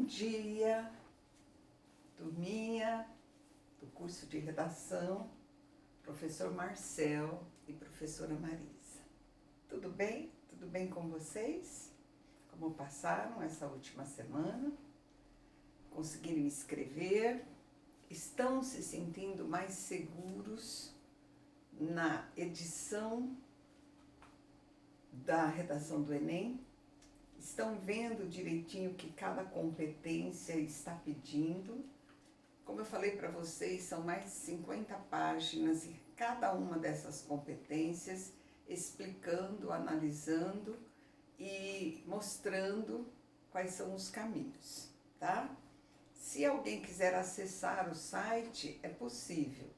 dia, turminha do curso de redação, professor Marcel e professora Marisa. Tudo bem? Tudo bem com vocês? Como passaram essa última semana? Conseguiram escrever? Estão se sentindo mais seguros na edição da redação do Enem? Estão vendo direitinho o que cada competência está pedindo? Como eu falei para vocês, são mais de 50 páginas e cada uma dessas competências explicando, analisando e mostrando quais são os caminhos, tá? Se alguém quiser acessar o site, é possível.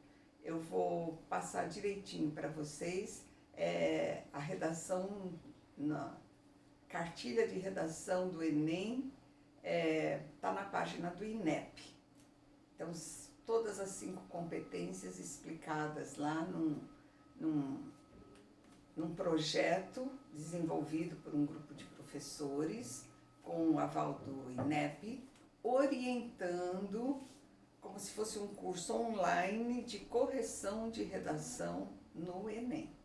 Eu vou passar direitinho para vocês a redação na cartilha de redação do Enem, está na página do INEP. Então, todas as 5 competências explicadas lá num projeto desenvolvido por um grupo de professores, com o aval do INEP, orientando como se fosse um curso online de correção de redação no Enem.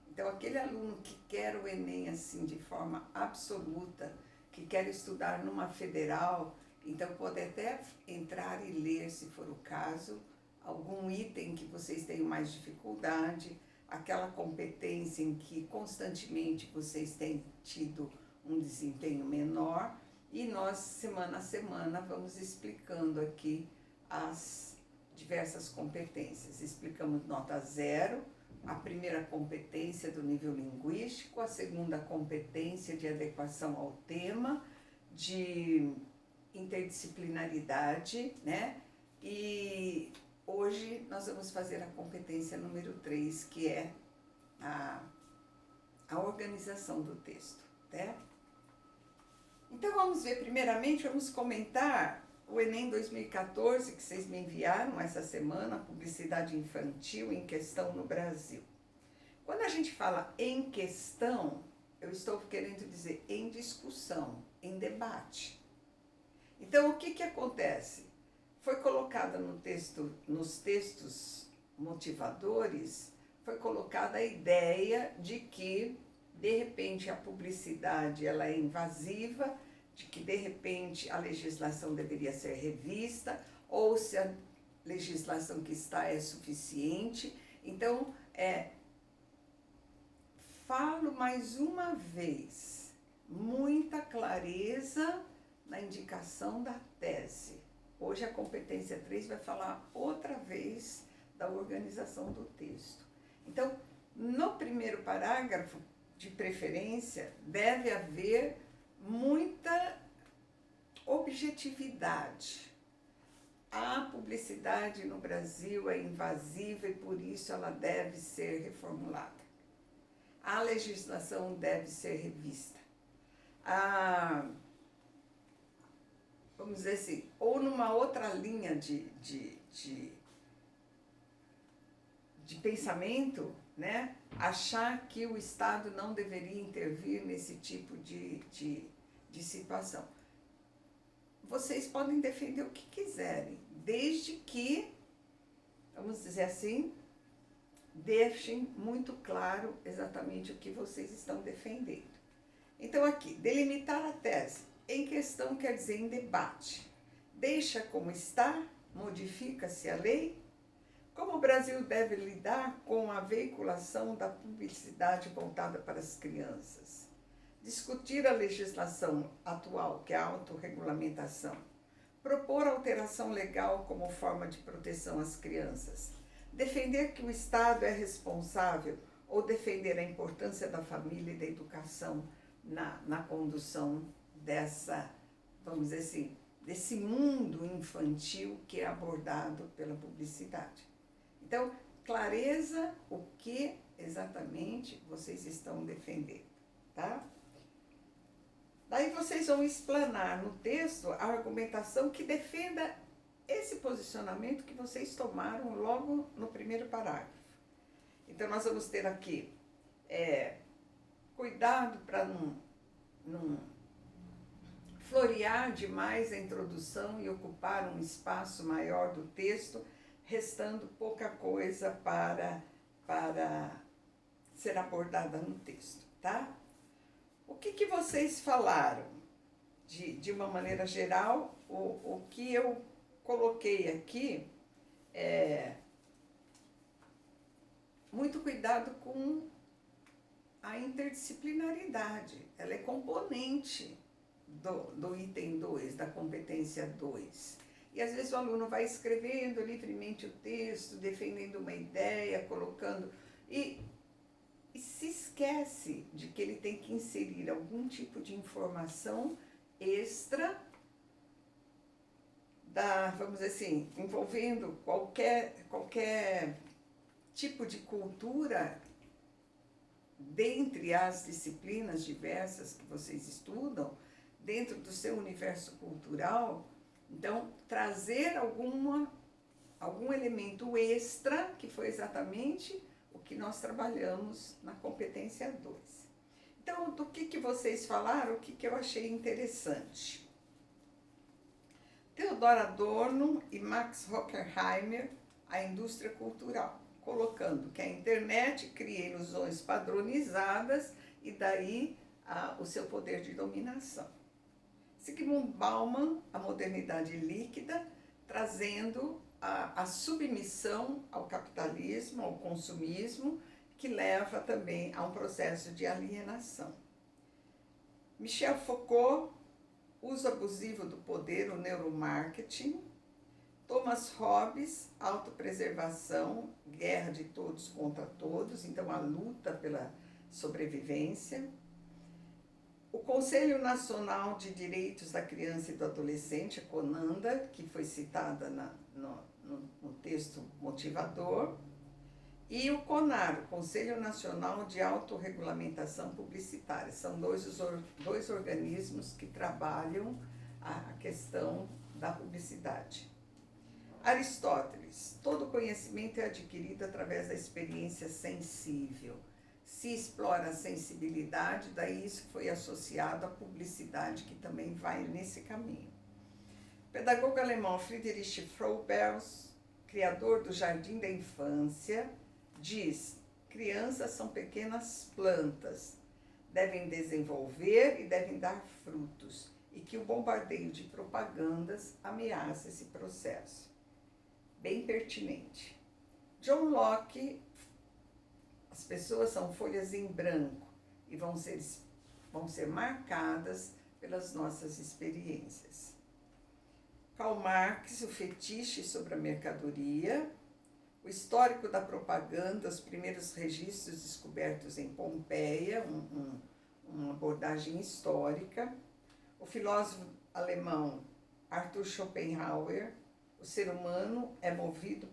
Então, aquele aluno que quer o Enem assim de forma absoluta, que quer estudar numa federal, então pode até entrar e ler, se for o caso, algum item que vocês tenham mais dificuldade, aquela competência em que constantemente vocês têm tido um desempenho menor, e nós, semana a semana, vamos explicando aqui as diversas competências. Explicamos nota 0, a primeira competência do nível linguístico, a segunda competência de adequação ao tema, de interdisciplinaridade, né? E hoje nós vamos fazer a competência número 3, que é a organização do texto, né? Então vamos ver, primeiramente, vamos comentar o Enem 2014, que vocês me enviaram essa semana, publicidade infantil em questão no Brasil. Quando a gente fala em questão, eu estou querendo dizer em discussão, em debate. Então, o que acontece? Foi colocada no texto, nos textos motivadores, foi colocada a ideia de que, de repente, a publicidade ela é invasiva, de que, de repente, a legislação deveria ser revista, ou se a legislação que está é suficiente. Então, falo mais uma vez, muita clareza na indicação da tese. Hoje a competência 3 vai falar outra vez da organização do texto. Então, no primeiro parágrafo, de preferência, deve haver muita objetividade. A publicidade no Brasil é invasiva e por isso ela deve ser reformulada. A legislação deve ser revista. Vamos dizer assim, ou numa outra linha de pensamento, né? Achar que o Estado não deveria intervir nesse tipo de situação. Vocês podem defender o que quiserem, desde que, vamos dizer assim, deixem muito claro exatamente o que vocês estão defendendo. Então aqui, delimitar a tese em questão quer dizer em debate. Deixa como está, modifica-se a lei. Como o Brasil deve lidar com a veiculação da publicidade voltada para as crianças? Discutir a legislação atual, que é a autorregulamentação. Propor alteração legal como forma de proteção às crianças. Defender que o Estado é responsável ou defender a importância da família e da educação na condução dessa, vamos dizer assim, desse mundo infantil que é abordado pela publicidade. Então, clareza o que exatamente vocês estão defendendo, tá? Daí vocês vão explanar no texto a argumentação que defenda esse posicionamento que vocês tomaram logo no primeiro parágrafo. Então, nós vamos ter aqui cuidado para não florear demais a introdução e ocupar um espaço maior do texto, restando pouca coisa para ser abordada no texto, tá? O que vocês falaram? De uma maneira geral, o que eu coloquei aqui é muito cuidado com a interdisciplinaridade. Ela é componente do item 2, da competência 2. E às vezes o aluno vai escrevendo livremente o texto, defendendo uma ideia, colocando... E se esquece de que ele tem que inserir algum tipo de informação extra, vamos dizer assim, envolvendo qualquer tipo de cultura dentre as disciplinas diversas que vocês estudam, dentro do seu universo cultural. Então, trazer algum elemento extra, que foi exatamente o que nós trabalhamos na competência 2. Então, do que vocês falaram, o que eu achei interessante? Theodor Adorno e Max Horkheimer, a indústria cultural, colocando que a internet cria ilusões padronizadas e daí o seu poder de dominação. Zygmunt Bauman, a modernidade líquida, trazendo a submissão ao capitalismo, ao consumismo, que leva também a um processo de alienação. Michel Foucault, uso abusivo do poder, o neuromarketing. Thomas Hobbes, autopreservação, guerra de todos contra todos, então a luta pela sobrevivência. O Conselho Nacional de Direitos da Criança e do Adolescente, a CONANDA, que foi citada no texto motivador. E o CONAR, o Conselho Nacional de Autorregulamentação Publicitária. São dois organismos que trabalham a questão da publicidade. Aristóteles, todo conhecimento é adquirido através da experiência sensível. Se explora a sensibilidade, daí isso foi associado à publicidade, que também vai nesse caminho. O pedagogo alemão Friedrich Froebels, criador do Jardim da Infância, diz: crianças são pequenas plantas, devem desenvolver e devem dar frutos, e que o bombardeio de propagandas ameaça esse processo. Bem pertinente. John Locke, as pessoas são folhas em branco e vão ser marcadas pelas nossas experiências. Karl Marx, o fetiche sobre a mercadoria. O histórico da propaganda, os primeiros registros descobertos em Pompeia, uma abordagem histórica. O filósofo alemão Arthur Schopenhauer, o ser humano é movido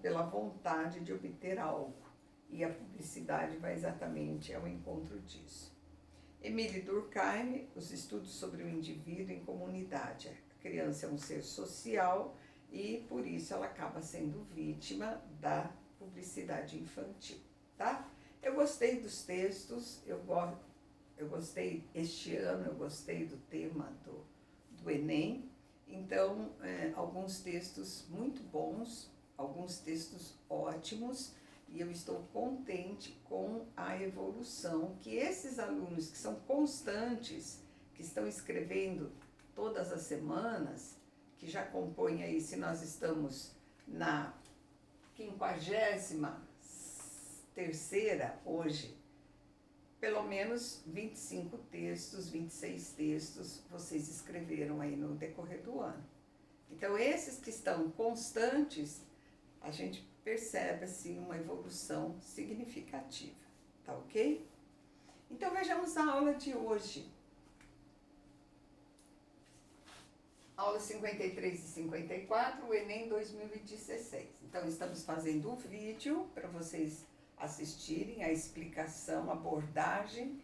pela vontade de obter algo, e a publicidade vai exatamente ao encontro disso. Emile Durkheim, os estudos sobre o indivíduo em comunidade. A criança é um ser social e, por isso, ela acaba sendo vítima da publicidade infantil, tá? Eu gostei dos textos, eu gostei este ano, eu gostei do tema do Enem. Então, alguns textos muito bons, alguns textos ótimos, e eu estou contente com a evolução que esses alunos que são constantes, que estão escrevendo todas as semanas, que já compõem aí, se nós estamos na 53ª hoje, pelo menos 25 textos, 26 textos vocês escreveram aí no decorrer do ano. Então, esses que estão constantes, a gente percebe assim uma evolução significativa, tá ok? Então, vejamos a aula de hoje. Aula 53 e 54, o Enem 2016. Então, estamos fazendo o vídeo para vocês assistirem a explicação, a abordagem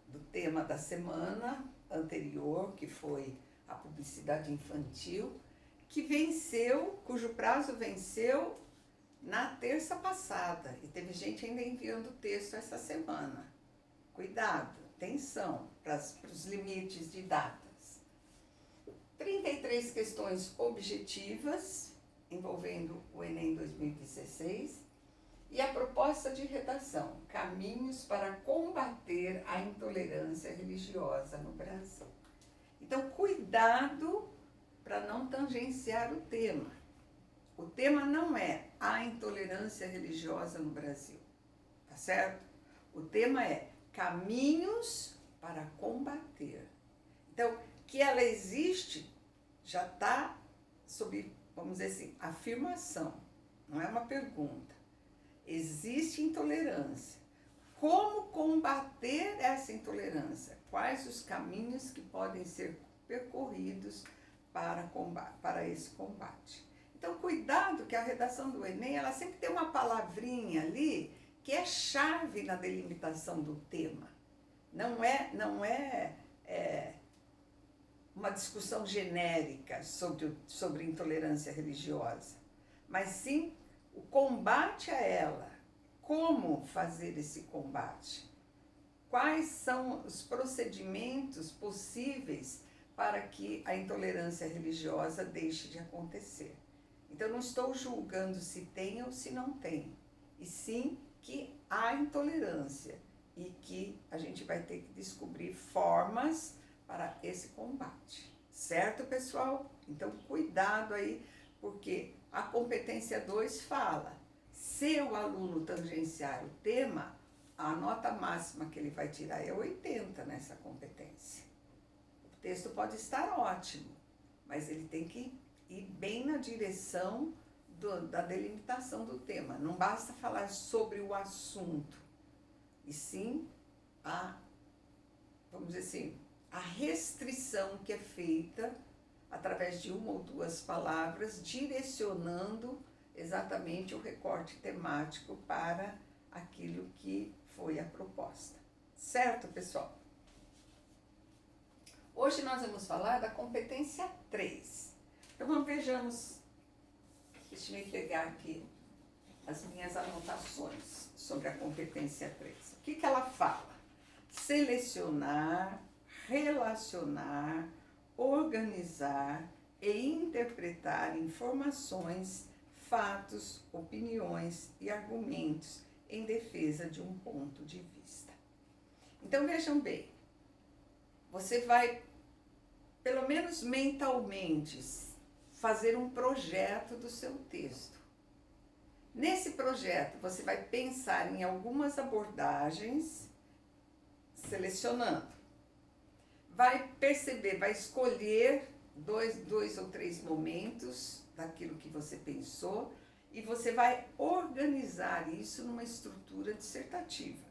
do tema da semana anterior, que foi a publicidade infantil, que venceu, cujo prazo venceu na terça passada. E teve gente ainda enviando texto essa semana. Cuidado, atenção. para os limites de datas. 33 questões objetivas, envolvendo o Enem 2016, e a proposta de redação, Caminhos para combater a intolerância religiosa no Brasil. Então, cuidado para não tangenciar o tema. O tema não é a intolerância religiosa no Brasil, tá certo? O tema é caminhos para combater. Então, que ela existe já está sob, vamos dizer assim, afirmação, não é uma pergunta. Existe intolerância. Como combater essa intolerância? Quais os caminhos que podem ser percorridos para esse combate? Então, cuidado que a redação do Enem, ela sempre tem uma palavrinha ali que é chave na delimitação do tema. Não é uma discussão genérica sobre intolerância religiosa, mas sim o combate a ela. Como fazer esse combate? Quais são os procedimentos possíveis para que a intolerância religiosa deixe de acontecer? Então, não estou julgando se tem ou se não tem, e sim que há intolerância e que a gente vai ter que descobrir formas para esse combate. Certo, pessoal? Então, cuidado aí, porque a competência 2 fala, se o aluno tangenciar o tema, a nota máxima que ele vai tirar é 80 nessa competência. O texto pode estar ótimo, mas ele tem que ir bem na direção da delimitação do tema. Não basta falar sobre o assunto, e sim vamos dizer assim, a restrição que é feita através de uma ou duas palavras, direcionando exatamente o recorte temático para aquilo que foi a proposta. Certo, pessoal? Hoje nós vamos falar da competência 3. Então, vejamos, deixa eu pegar aqui as minhas anotações sobre a competência 3. O que ela fala? Selecionar, relacionar, organizar e interpretar informações, fatos, opiniões e argumentos em defesa de um ponto de vista. Então, vejam bem, você vai, pelo menos mentalmente, fazer um projeto do seu texto. Nesse projeto, você vai pensar em algumas abordagens, selecionando. Vai perceber, vai escolher dois ou três momentos daquilo que você pensou e você vai organizar isso numa estrutura dissertativa,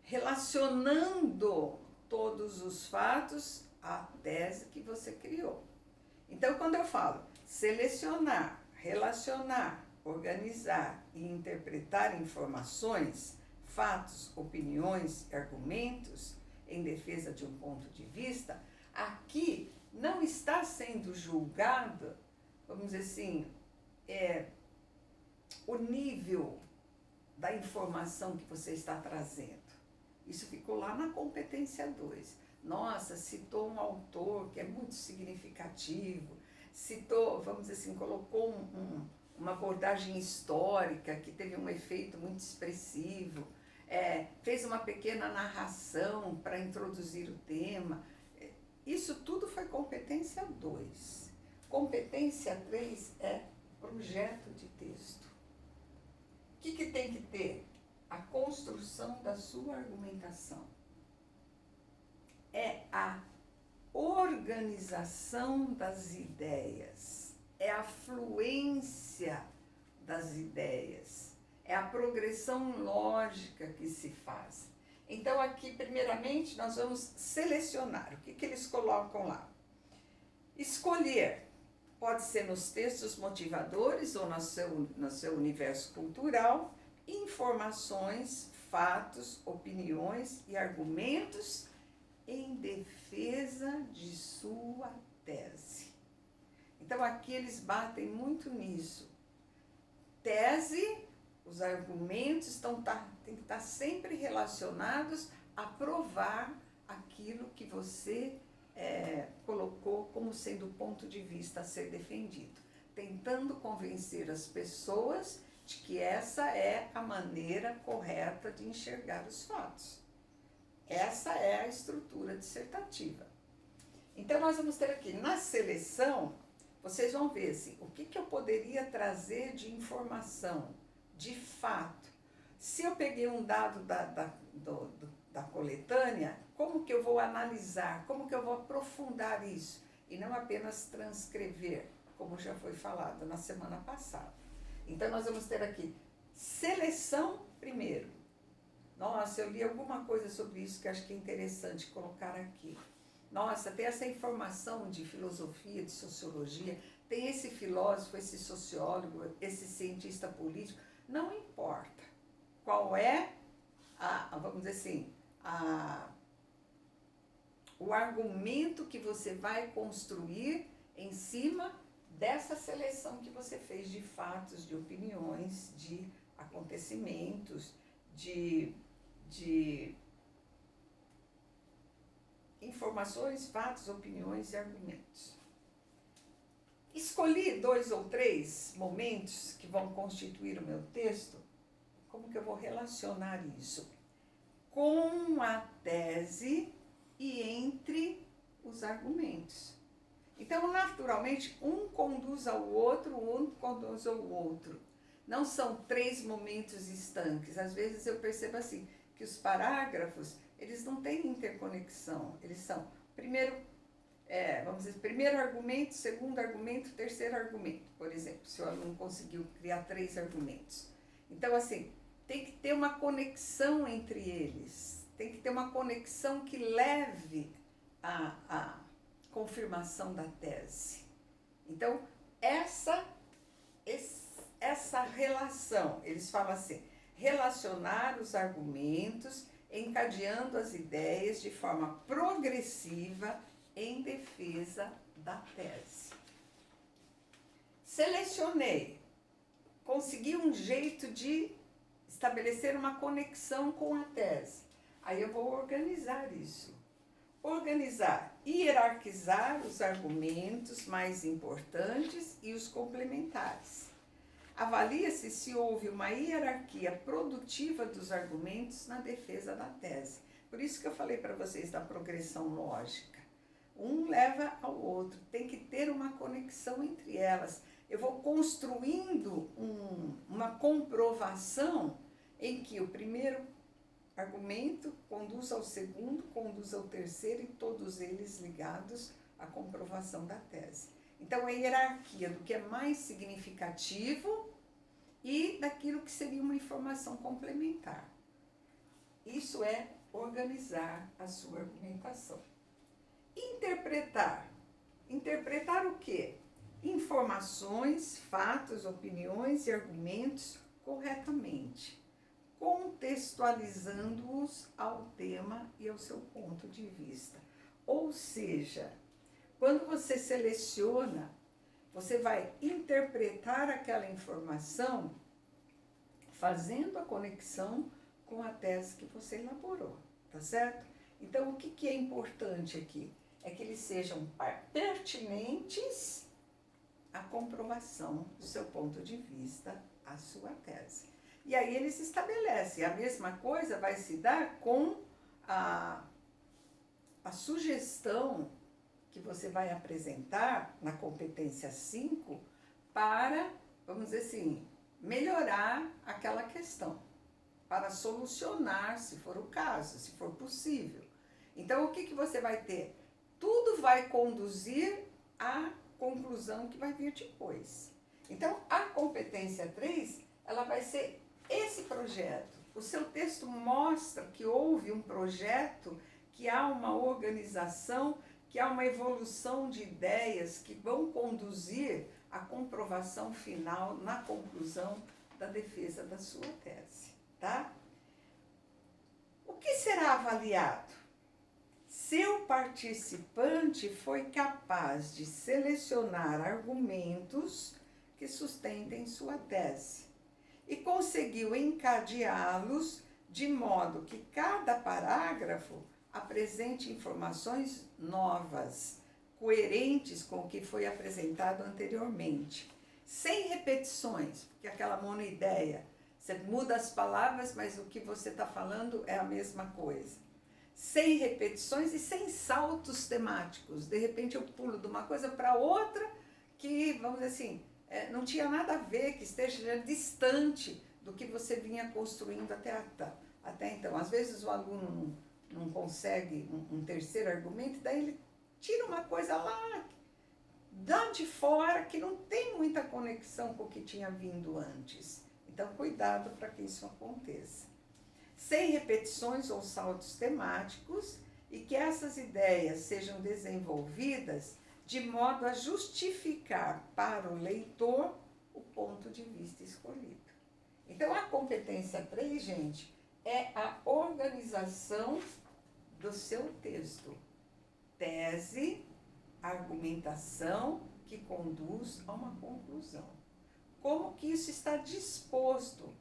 relacionando todos os fatos à tese que você criou. Então, quando eu falo selecionar, relacionar, organizar e interpretar informações, fatos, opiniões e argumentos em defesa de um ponto de vista, aqui não está sendo julgado, vamos dizer assim, o nível da informação que você está trazendo. Isso ficou lá na competência 2. Nossa, citou um autor que é muito significativo, citou, vamos dizer assim, colocou uma abordagem histórica que teve um efeito muito expressivo, fez uma pequena narração para introduzir o tema. Isso tudo foi competência 2. Competência 3 é projeto de texto. O que tem que ter? A construção da sua argumentação. É a organização das ideias, é a fluência das ideias, é a progressão lógica que se faz. Então, aqui, primeiramente, nós vamos selecionar. O que eles colocam lá? Escolher. Pode ser nos textos motivadores ou no seu universo cultural, informações, fatos, opiniões e argumentos em defesa de sua tese. Então, aqui eles batem muito nisso. Tese, os argumentos têm que estar sempre relacionados a provar aquilo que você colocou como sendo o ponto de vista a ser defendido, tentando convencer as pessoas de que essa é a maneira correta de enxergar os fatos. Essa é a estrutura dissertativa. Então, nós vamos ter aqui, na seleção, vocês vão ver assim, o que eu poderia trazer de informação, de fato. Se eu peguei um dado da coletânea, como que eu vou analisar, como que eu vou aprofundar isso, e não apenas transcrever, como já foi falado na semana passada. Então, nós vamos ter aqui seleção primeiro. Nossa, eu li alguma coisa sobre isso que acho que é interessante colocar aqui. Nossa, tem essa informação de filosofia, de sociologia, tem esse filósofo, esse sociólogo, esse cientista político, não importa qual é vamos dizer assim, o argumento que você vai construir em cima dessa seleção que você fez de fatos, de opiniões, de acontecimentos, de informações, fatos, opiniões e argumentos. Escolhi 2 ou 3 momentos que vão constituir o meu texto. Como que eu vou relacionar isso com a tese e entre os argumentos? Então, naturalmente, um conduz ao outro, um conduz ao outro. Não são 3 momentos estanques. Às vezes eu percebo assim, que os parágrafos, eles não têm interconexão. Eles são, primeiro argumento, segundo argumento, terceiro argumento, por exemplo, se o aluno conseguiu criar 3 argumentos. Então, assim, tem que ter uma conexão entre eles, tem que ter uma conexão que leve à confirmação da tese. Então, essa relação, eles falam assim, relacionar os argumentos, encadeando as ideias de forma progressiva em defesa da tese. Selecionei, consegui um jeito de estabelecer uma conexão com a tese. Aí eu vou organizar isso. Organizar, hierarquizar os argumentos mais importantes e os complementares. Avalia-se se houve uma hierarquia produtiva dos argumentos na defesa da tese. Por isso que eu falei para vocês da progressão lógica. Um leva ao outro, tem que ter uma conexão entre elas. Eu vou construindo uma comprovação em que o primeiro argumento conduz ao segundo, conduz ao terceiro e todos eles ligados à comprovação da tese. Então, a hierarquia do que é mais significativo e daquilo que seria uma informação complementar. Isso é organizar a sua argumentação. Interpretar. Interpretar o quê? Informações, fatos, opiniões e argumentos corretamente, contextualizando-os ao tema e ao seu ponto de vista. Ou seja, quando você seleciona, você vai interpretar aquela informação fazendo a conexão com a tese que você elaborou, tá certo? Então, o que é importante aqui? É que eles sejam pertinentes à comprovação do seu ponto de vista, à sua tese. E aí eles estabelecem, a mesma coisa vai se dar com a sugestão que você vai apresentar na competência 5 para, vamos dizer assim, melhorar aquela questão, para solucionar, se for o caso, se for possível. Então, o que você vai ter? Tudo vai conduzir à conclusão que vai vir depois. Então, a competência 3, ela vai ser esse projeto. O seu texto mostra que houve um projeto, que há uma organização, que há uma evolução de ideias que vão conduzir à comprovação final, na conclusão da defesa da sua tese, tá? O que será avaliado? Se o participante foi capaz de selecionar argumentos que sustentem sua tese e conseguiu encadeá-los de modo que cada parágrafo apresente informações novas, coerentes com o que foi apresentado anteriormente, sem repetições, porque aquela monoideia, você muda as palavras, mas o que você está falando é a mesma coisa. Sem repetições e sem saltos temáticos. De repente eu pulo de uma coisa para outra que, vamos dizer assim, não tinha nada a ver, que esteja distante do que você vinha construindo até então. Às vezes o aluno não consegue um terceiro argumento, daí ele tira uma coisa lá de fora que não tem muita conexão com o que tinha vindo antes. Então, cuidado para que isso aconteça. Sem repetições ou saltos temáticos, e que essas ideias sejam desenvolvidas de modo a justificar para o leitor o ponto de vista escolhido. Então, a competência 3, gente, é a organização do seu texto. Tese, argumentação que conduz a uma conclusão. Como que isso está disposto?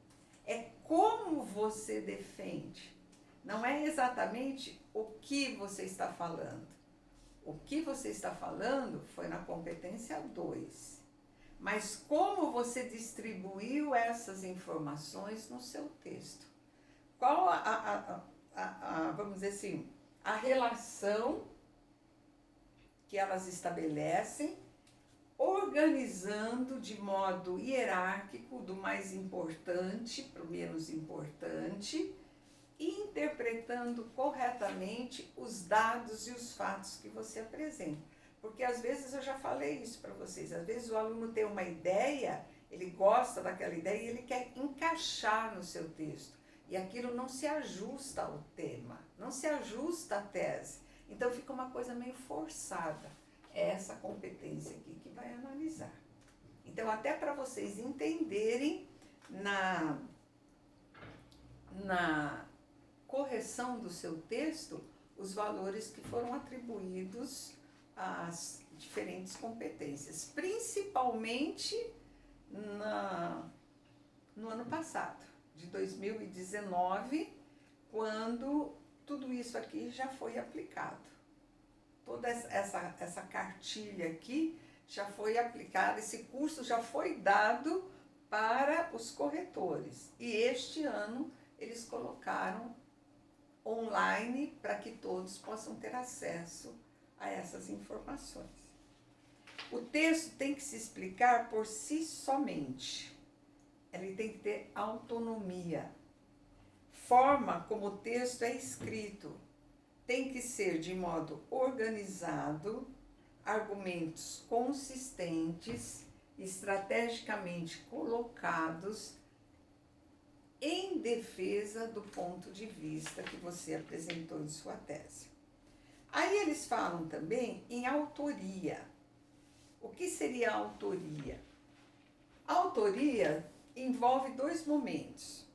É como você defende. Não é exatamente o que você está falando. O que você está falando foi na competência 2. Mas como você distribuiu essas informações no seu texto? Qual vamos dizer assim, a relação que elas estabelecem, organizando de modo hierárquico, do mais importante para o menos importante, e interpretando corretamente os dados e os fatos que você apresenta. Porque às vezes, eu já falei isso para vocês, às vezes o aluno tem uma ideia, ele gosta daquela ideia e ele quer encaixar no seu texto. E aquilo não se ajusta ao tema, não se ajusta à tese. Então fica uma coisa meio forçada. É essa competência aqui que vai analisar. Então, até para vocês entenderem na correção do seu texto, os valores que foram atribuídos às diferentes competências, principalmente no ano passado, de 2019, quando tudo isso aqui já foi aplicado. Toda essa cartilha aqui já foi aplicada, esse curso já foi dado para os corretores. E este ano eles colocaram online para que todos possam ter acesso a essas informações. O texto tem que se explicar por si somente. Ele tem que ter autonomia. Forma como o texto é escrito tem que ser de modo organizado, argumentos consistentes, estrategicamente colocados em defesa do ponto de vista que você apresentou em sua tese. Aí eles falam também em autoria. O que seria a autoria? A autoria envolve 2 momentos.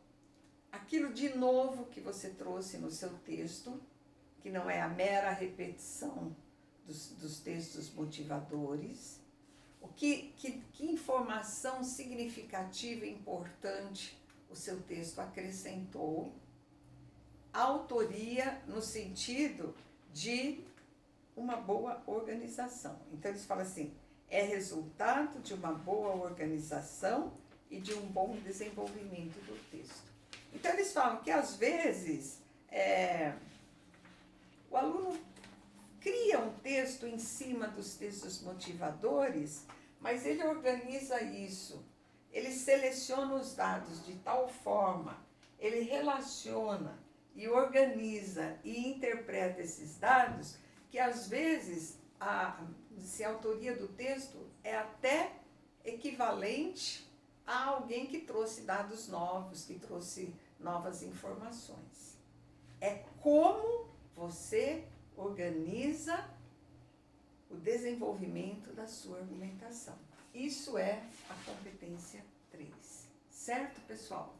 Aquilo de novo que você trouxe no seu texto, que não é a mera repetição dos textos motivadores. Que informação significativa e importante o seu texto acrescentou. Autoria no sentido de uma boa organização. Então, eles falam assim, é resultado de uma boa organização e de um bom desenvolvimento do texto. Então, eles falam que, às vezes, o aluno cria um texto em cima dos textos motivadores, mas ele organiza isso. Ele seleciona os dados de tal forma, ele relaciona e organiza e interpreta esses dados que, às vezes, a autoria do texto é até equivalente a alguém que trouxe dados novos, que trouxe novas informações. É como você organiza o desenvolvimento da sua argumentação. Isso é a competência 3. Certo, pessoal?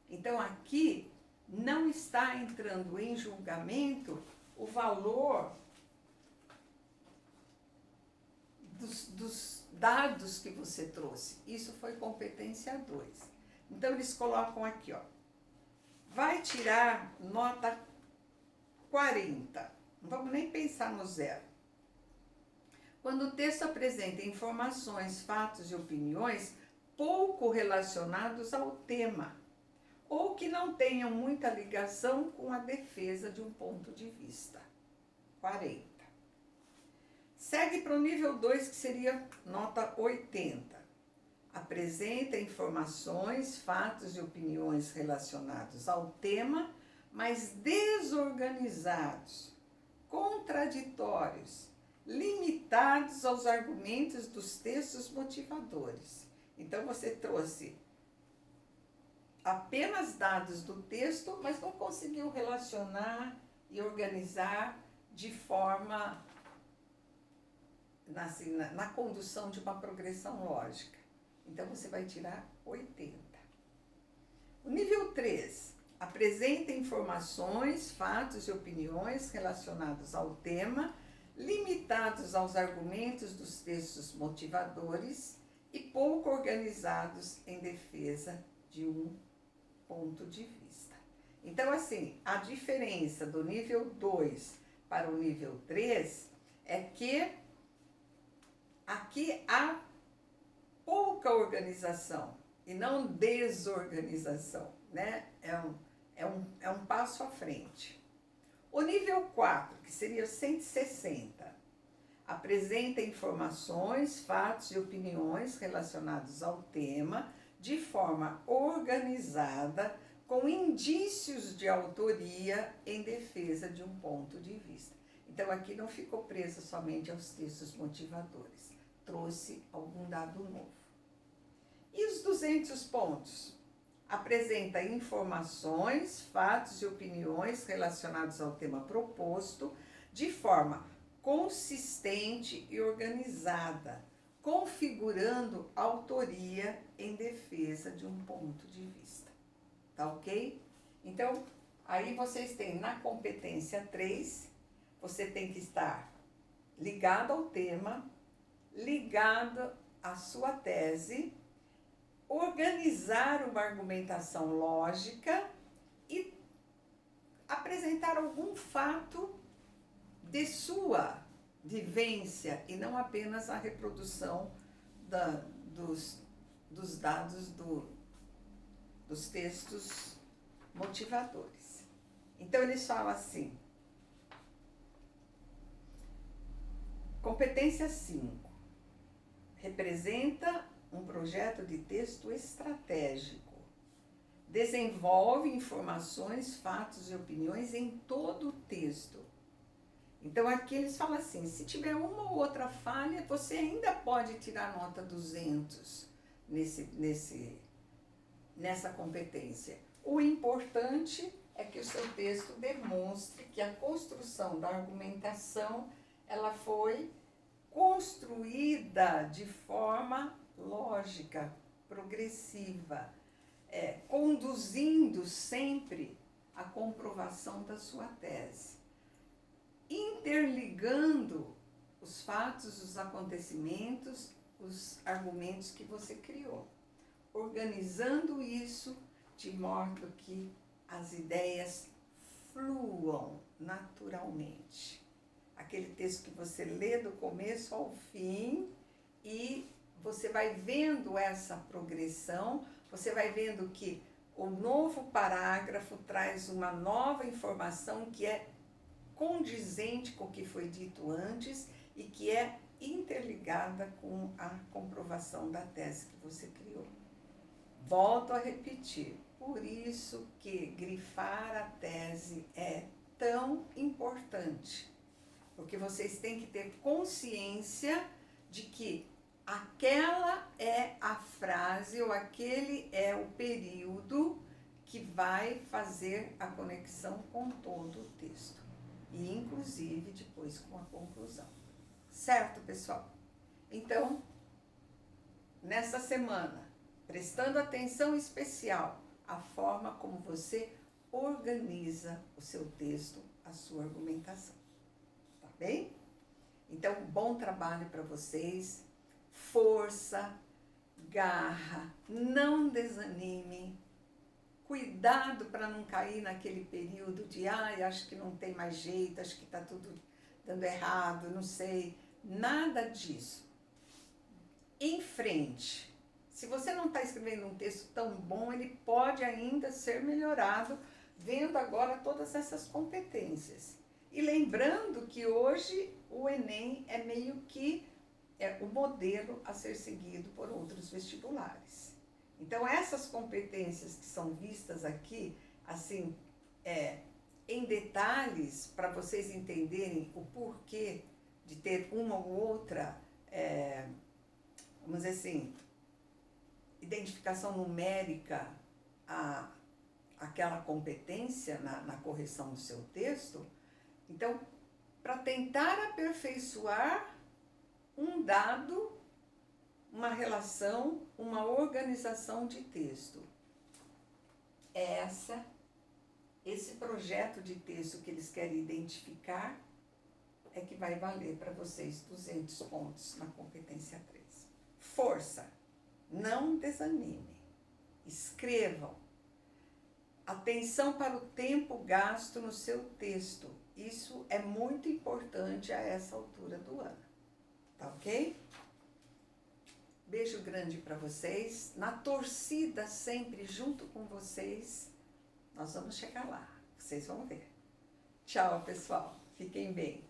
Então, aqui não está entrando em julgamento o valor dos dados que você trouxe. Isso foi competência 2. Então, eles colocam aqui, ó, vai tirar nota 40. Não vamos nem pensar no 0. Quando o texto apresenta informações, fatos e opiniões pouco relacionados ao tema, ou que não tenham muita ligação com a defesa de um ponto de vista. 40. Segue para o nível 2, que seria nota 80. Apresenta informações, fatos e opiniões relacionados ao tema, mas desorganizados, contraditórios, limitados aos argumentos dos textos motivadores. Então, você trouxe apenas dados do texto, mas não conseguiu relacionar e organizar de forma, assim, na condução de uma progressão lógica. Então, você vai tirar 80. O nível 3 apresenta informações, fatos e opiniões relacionados ao tema, limitados aos argumentos dos textos motivadores e pouco organizados em defesa de um ponto de vista. Então, assim, a diferença do nível 2 para o nível 3 é que aqui há pouca organização e não desorganização, né? É um passo à frente. O nível 4, que seria 160, apresenta informações, fatos e opiniões relacionados ao tema de forma organizada, com indícios de autoria em defesa de um ponto de vista. Então, aqui não ficou presa somente aos textos motivadores, trouxe algum dado novo. E os 200 pontos? Apresenta informações, fatos e opiniões relacionados ao tema proposto de forma consistente e organizada, configurando autoria em defesa de um ponto de vista. Tá ok? Então, aí vocês têm na competência 3, você tem que estar ligado ao tema, ligado à sua tese, organizar uma argumentação lógica e apresentar algum fato de sua vivência e não apenas a reprodução dos dados dos textos motivadores. Então, eles falam assim, competência 5, representa um projeto de texto estratégico, desenvolve informações, fatos e opiniões em todo o texto. Então, aqui eles falam assim, se tiver uma ou outra falha, você ainda pode tirar nota 200 nessa competência. O importante é que o seu texto demonstre que a construção da argumentação, ela foi construída de forma lógica, progressiva, conduzindo sempre a comprovação da sua tese, interligando os fatos, os acontecimentos, os argumentos que você criou, organizando isso de modo que as ideias fluam naturalmente. Aquele texto que você lê do começo ao fim e você vai vendo essa progressão, você vai vendo que o novo parágrafo traz uma nova informação que é condizente com o que foi dito antes e que é interligada com a comprovação da tese que você criou. Volto a repetir, por isso que grifar a tese é tão importante, porque vocês têm que ter consciência de que aquela é a frase ou aquele é o período que vai fazer a conexão com todo o texto e inclusive depois com a conclusão. Certo, pessoal? Então, nessa semana, prestando atenção especial à forma como você organiza o seu texto, a sua argumentação. Tá bem? Então, bom trabalho para vocês. Força, garra, não desanime, cuidado para não cair naquele período de, ai, acho que não tem mais jeito, acho que está tudo dando errado, não sei. Nada disso. Em frente. Se você não está escrevendo um texto tão bom, ele pode ainda ser melhorado, vendo agora todas essas competências. E lembrando que hoje o Enem é meio que o modelo a ser seguido por outros vestibulares. Então, essas competências que são vistas aqui, assim, em detalhes, para vocês entenderem o porquê de ter uma ou outra, vamos dizer assim, identificação numérica àquela competência na correção do seu texto. Então, para tentar aperfeiçoar um dado, uma relação, uma organização de texto. Esse projeto de texto que eles querem identificar é que vai valer para vocês 200 pontos na competência 3. Força! Não desanime. Escrevam. Atenção para o tempo gasto no seu texto. Isso é muito importante a essa altura do ano. Tá ok? Beijo grande para vocês. Na torcida, sempre junto com vocês. Nós vamos chegar lá. Vocês vão ver. Tchau, pessoal. Fiquem bem.